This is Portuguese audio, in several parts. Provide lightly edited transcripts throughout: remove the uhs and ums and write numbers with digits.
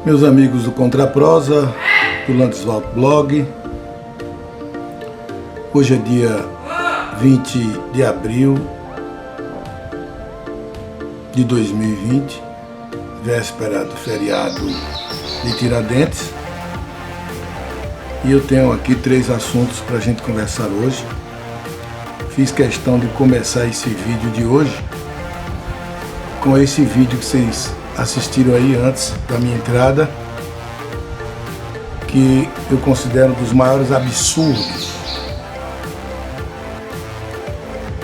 Meus amigos do Contraprosa, do Landeswald Blog, hoje é dia 20 de abril de 2020, véspera do feriado de Tiradentes, e eu tenho aqui 3 assuntos para a gente conversar hoje. Fiz questão de começar esse vídeo de hoje com esse vídeo que vocês assistiram aí antes da minha entrada, que eu considero um dos maiores absurdos.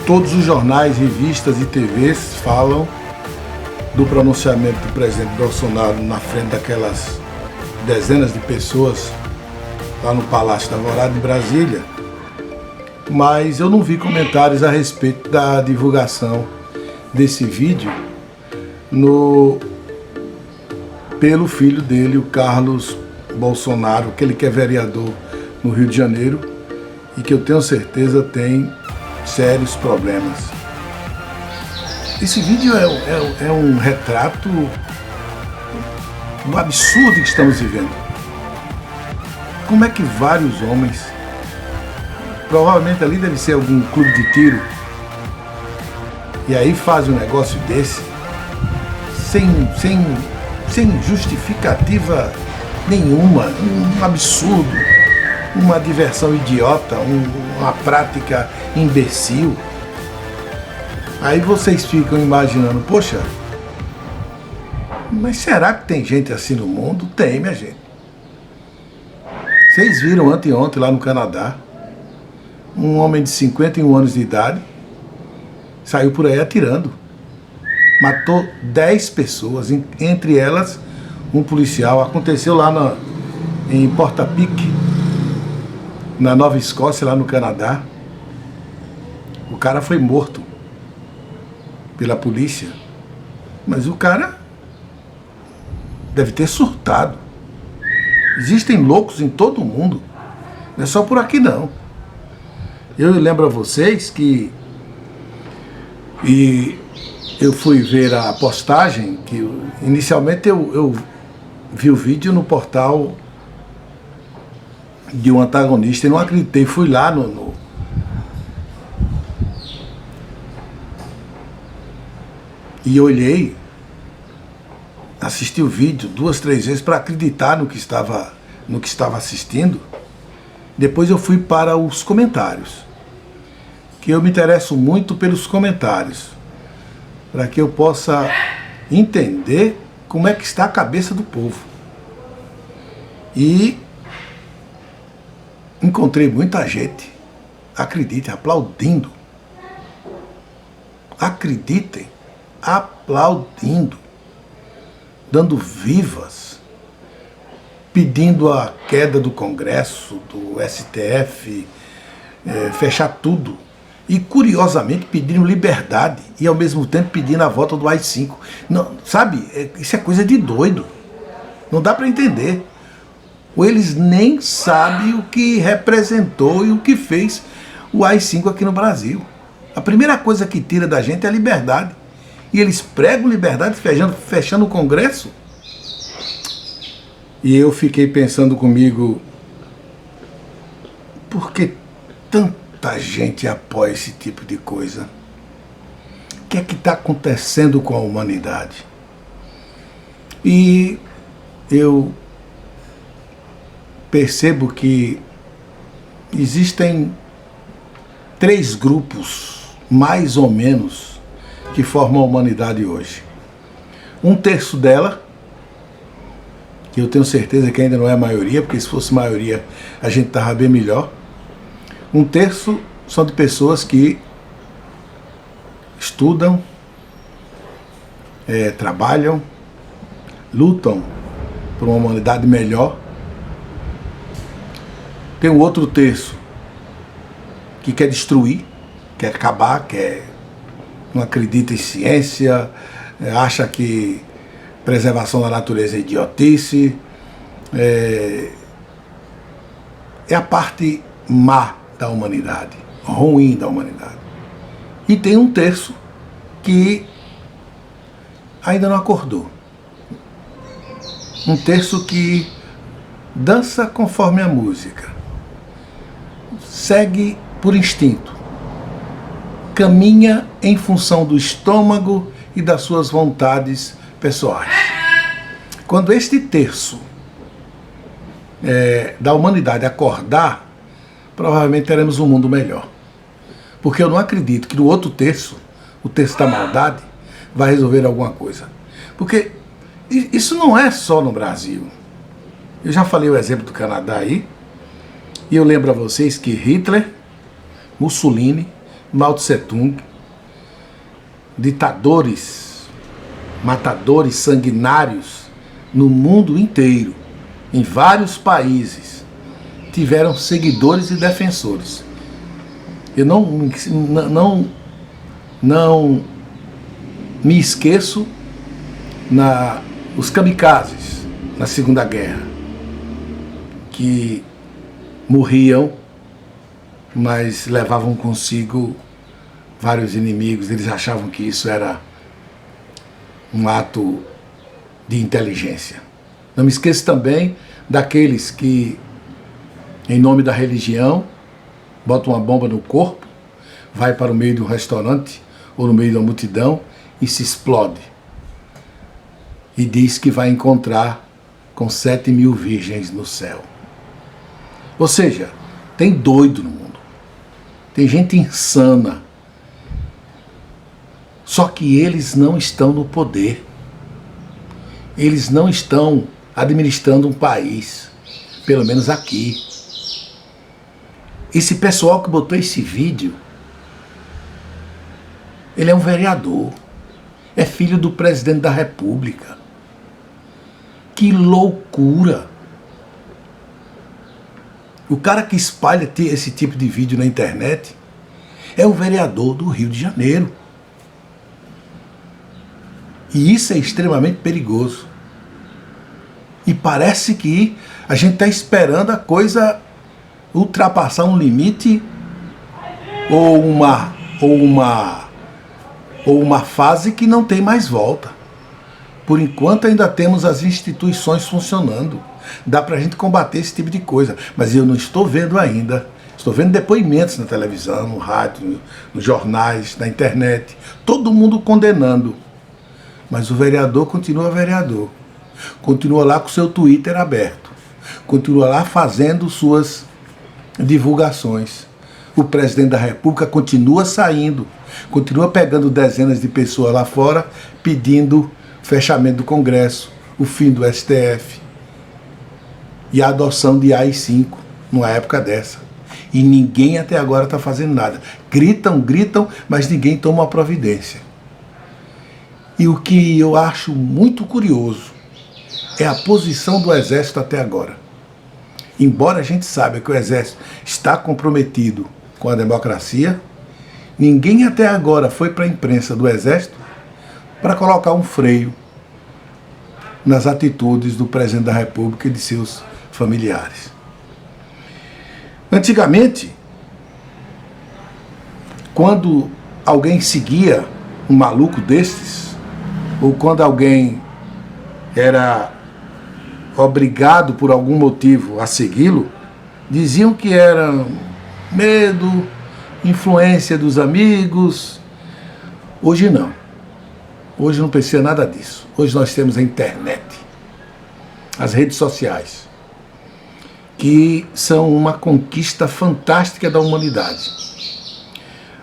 Todos os jornais, revistas e TVs falam do pronunciamento do presidente Bolsonaro na frente daquelas dezenas de pessoas lá no Palácio da Alvorada de Brasília, mas eu não vi comentários a respeito da divulgação desse vídeo pelo filho dele, o Carlos Bolsonaro, aquele que é vereador no Rio de Janeiro e que eu tenho certeza tem sérios problemas. Esse vídeo é um retrato do absurdo que estamos vivendo. Como é que vários homens, provavelmente ali deve ser algum clube de tiro, e aí fazem um negócio desse sem justificativa nenhuma, um absurdo, uma diversão idiota, uma prática imbecil. Aí vocês ficam imaginando, poxa, mas será que tem gente assim no mundo? Tem, minha gente. Vocês viram anteontem lá no Canadá, um homem de 51 anos de idade saiu por aí atirando. Matou 10 pessoas, entre elas um policial. Aconteceu lá em Portapique, na Nova Escócia, lá no Canadá. O cara foi morto pela polícia, mas o cara deve ter surtado. Existem loucos em todo o mundo, não é só por aqui não. Eu lembro a vocês que eu fui ver a postagem, que inicialmente eu vi o vídeo no portal de um antagonista e não acreditei. Fui lá e olhei, assisti o vídeo 2, 3 vezes para acreditar no que estava assistindo. Depois eu fui para os comentários, que eu me interesso muito pelos comentários, para que eu possa entender como é que está a cabeça do povo. E encontrei muita gente, acreditem, aplaudindo. Acreditem, aplaudindo, dando vivas, pedindo a queda do Congresso, do STF, fechar tudo. E, curiosamente, pedindo liberdade e, ao mesmo tempo, pedindo a volta do AI-5. Não, sabe, isso é coisa de doido. Não dá para entender. Ou eles nem sabem o que representou e o que fez o AI-5 aqui no Brasil. A primeira coisa que tira da gente é a liberdade. E eles pregam liberdade fechando o Congresso. E eu fiquei pensando comigo, por que tanta gente apoia esse tipo de coisa? O que é que está acontecendo com a humanidade? E eu percebo que existem 3 grupos, mais ou menos, que formam a humanidade hoje. 1/3 dela, que eu tenho certeza que ainda não é a maioria, porque se fosse maioria a gente estava bem melhor. 1/3 são de pessoas que estudam, trabalham, lutam por uma humanidade melhor. Tem o outro 1/3 que quer destruir, quer acabar, não acredita em ciência, acha que preservação da natureza é idiotice. É a parte má da humanidade, ruim da humanidade. E tem 1/3 que ainda não acordou. Um terço que dança conforme a música, segue por instinto, caminha em função do estômago e das suas vontades pessoais. Quando este terço da humanidade acordar, provavelmente teremos um mundo melhor. Porque eu não acredito que no outro terço, o terço da maldade, vai resolver alguma coisa. Porque isso não é só no Brasil. Eu já falei o exemplo do Canadá aí, e eu lembro a vocês que Hitler, Mussolini, Mao Tse Tung, ditadores, matadores sanguinários no mundo inteiro, em vários países, tiveram seguidores e defensores. Eu não me esqueço os kamikazes na Segunda Guerra, que morriam, mas levavam consigo vários inimigos. Eles achavam que isso era um ato de inteligência. Não me esqueço também daqueles que, em nome da religião, botam uma bomba no corpo, vai para o meio de um restaurante ou no meio de uma multidão e se explode. E diz que vai encontrar com 7.000 virgens no céu. Ou seja, tem doido no mundo. Tem gente insana. Só que eles não estão no poder. Eles não estão administrando um país. Pelo menos aqui. Esse pessoal que botou esse vídeo, ele é um vereador. É filho do presidente da República. Que loucura! O cara que espalha esse tipo de vídeo na internet é o vereador do Rio de Janeiro. E isso é extremamente perigoso. E parece que a gente está esperando a coisa ultrapassar um limite ou uma fase que não tem mais volta. Por enquanto ainda temos as instituições funcionando. Dá pra gente combater esse tipo de coisa. Mas eu não estou vendo ainda. Estou vendo depoimentos na televisão, no rádio, nos jornais, na internet. Todo mundo condenando. Mas o vereador continua vereador. Continua lá com seu Twitter aberto. Continua lá fazendo suas divulgações. O presidente da República continua saindo. Continua pegando dezenas de pessoas lá fora pedindo fechamento do Congresso, o fim do STF e a adoção de AI-5 numa época dessa. E ninguém até agora está fazendo nada. Gritam, mas ninguém toma uma providência. E o que eu acho muito curioso é a posição do Exército até agora. Embora a gente saiba que o Exército está comprometido com a democracia, ninguém até agora foi para a imprensa do Exército para colocar um freio nas atitudes do presidente da República e de seus familiares. Antigamente, quando alguém seguia um maluco destes, ou quando alguém era obrigado por algum motivo a segui-lo, diziam que era medo, influência dos amigos. Hoje não. Hoje não precisa nada disso. Hoje nós temos a internet, as redes sociais, que são uma conquista fantástica da humanidade,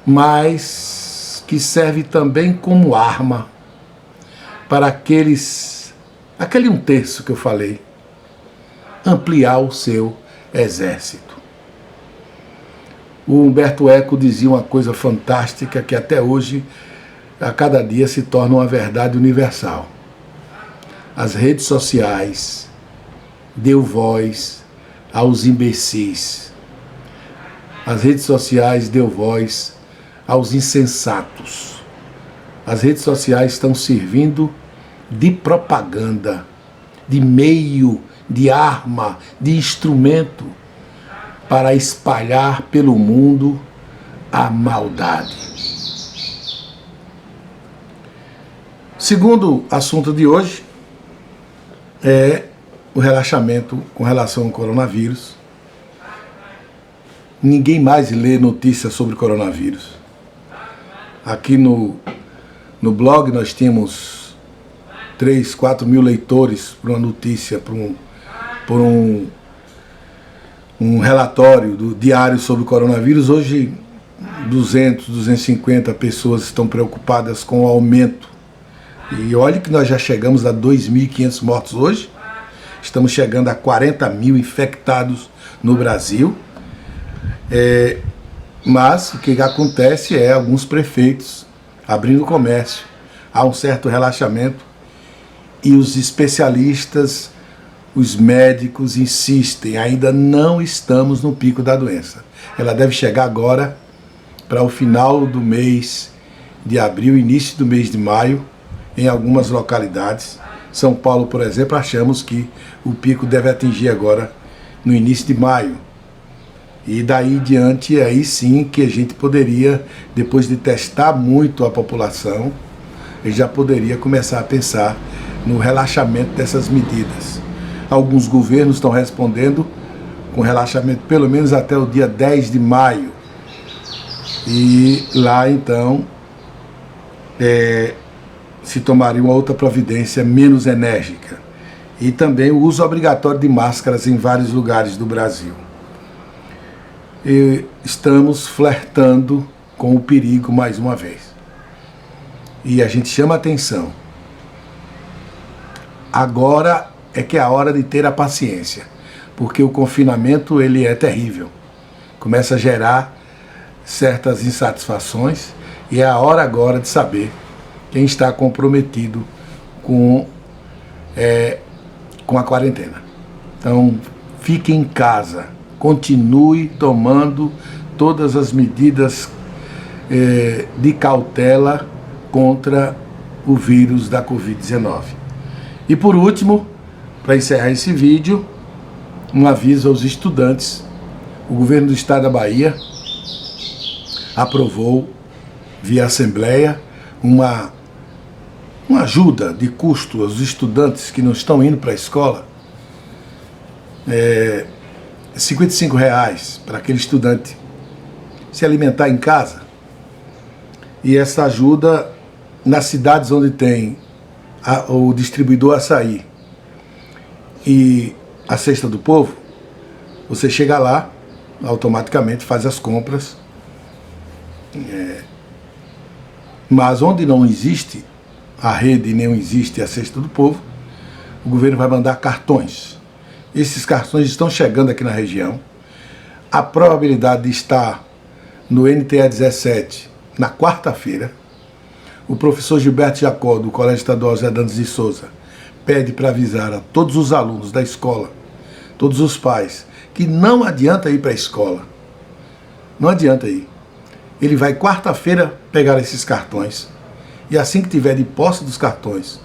mas que serve também como arma para aquele um terço que eu falei, ampliar o seu exército. O Humberto Eco dizia uma coisa fantástica que até hoje, a cada dia, se torna uma verdade universal. As redes sociais deu voz aos imbecis. As redes sociais deu voz aos insensatos. As redes sociais estão servindo de propaganda, de meio, de arma, de instrumento para espalhar pelo mundo a maldade. Segundo assunto de hoje é o relaxamento com relação ao coronavírus. Ninguém mais lê notícias sobre coronavírus. Aqui no blog nós temos 3, 4 mil leitores para uma notícia, por um relatório do diário sobre o coronavírus. Hoje 200, 250 pessoas estão preocupadas com o aumento. E olha que nós já chegamos a 2.500 mortos hoje. Estamos chegando a 40 mil infectados no Brasil. Mas o que acontece é alguns prefeitos abrindo comércio. Há um certo relaxamento e os especialistas, os médicos insistem, ainda não estamos no pico da doença. Ela deve chegar agora para o final do mês de abril, início do mês de maio, em algumas localidades. São Paulo, por exemplo, achamos que o pico deve atingir agora no início de maio. E daí em diante, aí sim que a gente poderia, depois de testar muito a população, a gente já poderia começar a pensar no relaxamento dessas medidas. Alguns governos estão respondendo com relaxamento pelo menos até o dia 10 de maio. E lá então se tomaria uma outra providência menos enérgica. E também o uso obrigatório de máscaras em vários lugares do Brasil. E estamos flertando com o perigo mais uma vez. E a gente chama a atenção. Agora é que é a hora de ter a paciência, porque o confinamento ele é terrível. Começa a gerar certas insatisfações e é a hora agora de saber quem está comprometido com a quarentena. Então, fique em casa, continue tomando todas as medidas de cautela contra o vírus da Covid-19. E por último, para encerrar esse vídeo, um aviso aos estudantes. O governo do estado da Bahia aprovou, via Assembleia, uma ajuda de custo aos estudantes que não estão indo para a escola. R$55 para aquele estudante se alimentar em casa. E essa ajuda, nas cidades onde tem o distribuidor Açaí e a Cesta do Povo, você chega lá, automaticamente faz as compras. Mas onde não existe a rede, nem existe a Cesta do Povo, o governo vai mandar cartões. Esses cartões estão chegando aqui na região. A probabilidade de estar no NTA 17 na quarta-feira. O professor Gilberto Jacó, do Colégio Estadual José Dantas de Souza, pede para avisar a todos os alunos da escola, todos os pais, que não adianta ir para a escola. Não adianta ir. Ele vai quarta-feira pegar esses cartões e assim que tiver de posse dos cartões,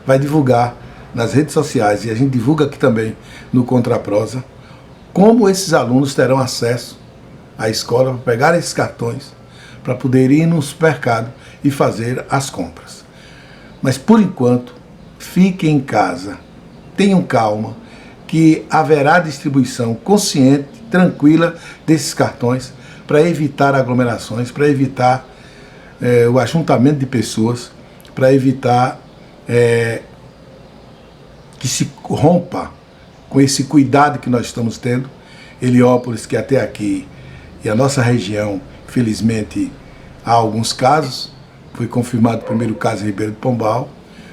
vai divulgar nas redes sociais, e a gente divulga aqui também no Contraprosa, como esses alunos terão acesso à escola para pegar esses cartões, para poder ir no supermercado e fazer as compras. Mas por enquanto, fiquem em casa, tenham calma, que haverá distribuição consciente, tranquila desses cartões, para evitar aglomerações, para evitar o ajuntamento de pessoas, para evitar que se rompa com esse cuidado que nós estamos tendo. Heliópolis, que até aqui, e a nossa região, felizmente, há alguns casos. Foi confirmado o primeiro caso em Ribeiro do Pombal,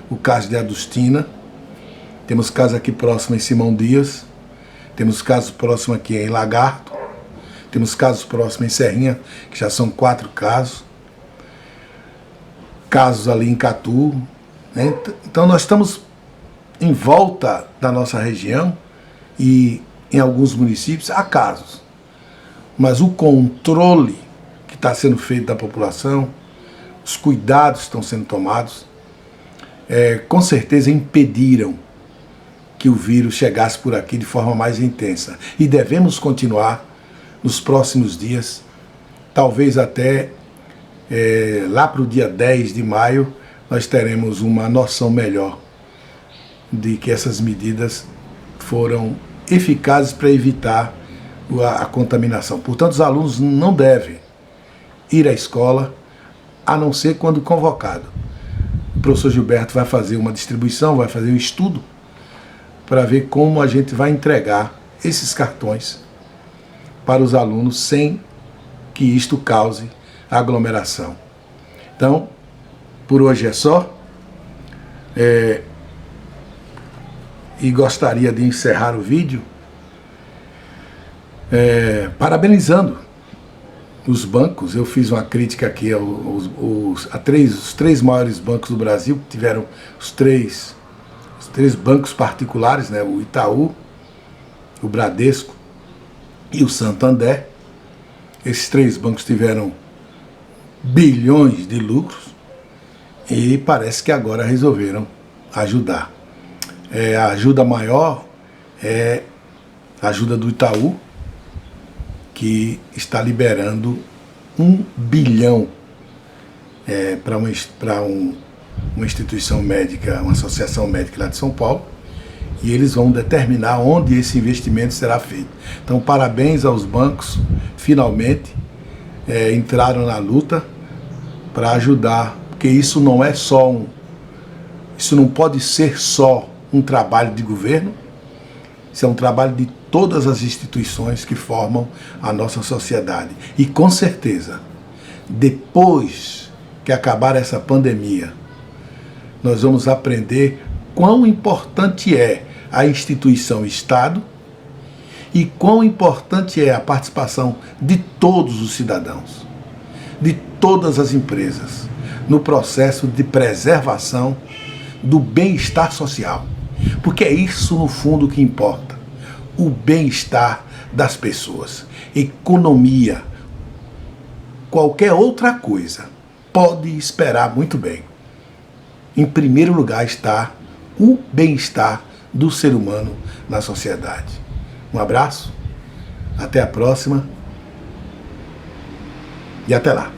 o caso de Adustina. Temos casos aqui próximo em Simão Dias, temos casos próximos aqui em Lagarto, temos casos próximos em Serrinha, que já são 4 casos. Casos ali em Catu, né? Então nós estamos em volta da nossa região e em alguns municípios há casos. Mas o controle que está sendo feito da população, os cuidados estão sendo tomados, com certeza impediram que o vírus chegasse por aqui de forma mais intensa. E devemos continuar nos próximos dias, talvez até lá para o dia 10 de maio, nós teremos uma noção melhor de que essas medidas foram eficazes para evitar a contaminação. Portanto, os alunos não devem ir à escola, a não ser quando convocado. O professor Gilberto vai fazer uma distribuição, vai fazer um estudo para ver como a gente vai entregar esses cartões para os alunos sem que isto cause aglomeração. Então, por hoje é só. E gostaria de encerrar o vídeo parabenizando os bancos. Eu fiz uma crítica aqui os três maiores bancos do Brasil, que tiveram os três bancos particulares, né? O Itaú, o Bradesco e o Santander. Esses três bancos tiveram bilhões de lucros e parece que agora resolveram ajudar. A ajuda maior é a ajuda do Itaú, que está liberando 1 bilhão para uma instituição médica, uma associação médica lá de São Paulo, e eles vão determinar onde esse investimento será feito. Então, parabéns aos bancos, finalmente entraram na luta para ajudar, porque isso não é só isso não pode ser só um trabalho de governo, isso é um trabalho de todas as instituições que formam a nossa sociedade. E com certeza, depois que acabar essa pandemia, nós vamos aprender quão importante é a instituição Estado e quão importante é a participação de todos os cidadãos, de todas as empresas, no processo de preservação do bem-estar social. Porque é isso, no fundo, que importa. O bem-estar das pessoas. Economia, qualquer outra coisa, pode esperar muito bem. Em primeiro lugar está o bem-estar do ser humano na sociedade. Um abraço, até a próxima e até lá.